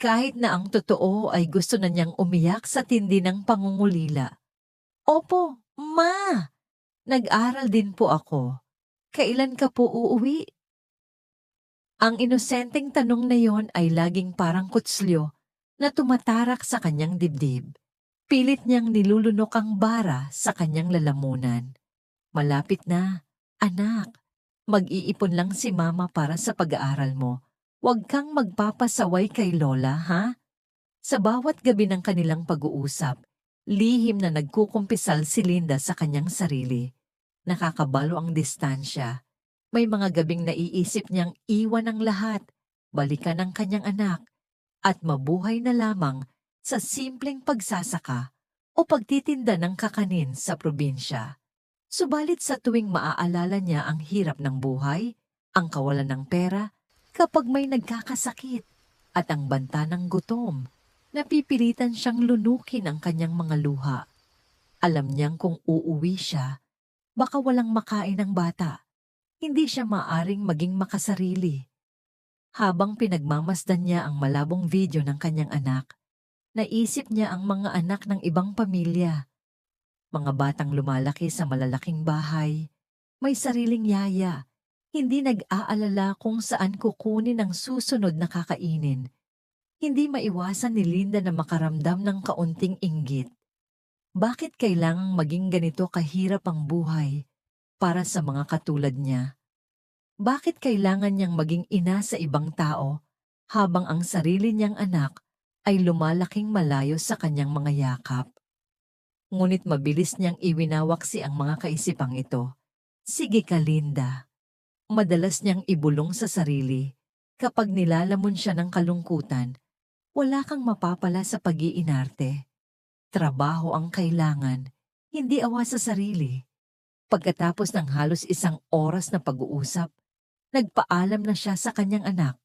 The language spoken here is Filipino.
kahit na ang totoo ay gusto na niyang umiyak sa tindi ng pangungulila. Opo, ma! Nag-aral din po ako. Kailan ka po uuwi? Ang inosenteng tanong na yon ay laging parang kutslyo na tumatarak sa kanyang dibdib. Pilit niyang nilulunok ang bara sa kanyang lalamunan. Malapit na, anak. Mag-iipon lang si mama para sa pag-aaral mo. Huwag kang magpapasaway kay Lola, ha? Sa bawat gabi ng kanilang pag-uusap, lihim na nagkukumpisal si Linda sa kanyang sarili. Nakakabalo ang distansya. May mga gabing naiisip niyang iwan ang lahat, balikan ang kanyang anak, at mabuhay na lamang sa simpleng pagsasaka o pagtitinda ng kakanin sa probinsya. Subalit sa tuwing maaalala niya ang hirap ng buhay, ang kawalan ng pera, kapag may nagkakasakit, at ang banta ng gutom, napipilitan siyang lunukin ang kanyang mga luha. Alam niyang kung uuwi siya, baka walang makain ang bata. Hindi siya maaring maging makasarili. Habang pinagmamasdan niya ang malabong video ng kanyang anak, naisip niya ang mga anak ng ibang pamilya. Mga batang lumalaki sa malalaking bahay, may sariling yaya, hindi nag-aalala kung saan kukunin ang susunod na kakainin. Hindi maiwasan ni Linda na makaramdam ng kaunting inggit. Bakit kailangang maging ganito kahirap ang buhay para sa mga katulad niya? Bakit kailangan niyang maging ina sa ibang tao habang ang sarili niyang anak ay lumalaking malayo sa kanyang mga yakap? Ngunit mabilis niyang iwinawaksi ang mga kaisipang ito. Sige ka, Linda. Madalas niyang ibulong sa sarili. Kapag nilalamon siya ng kalungkutan, wala kang mapapala sa pag-iinarte. Trabaho ang kailangan, hindi awa sa sarili. Pagkatapos ng halos 1 oras na pag-uusap, nagpaalam na siya sa kanyang anak.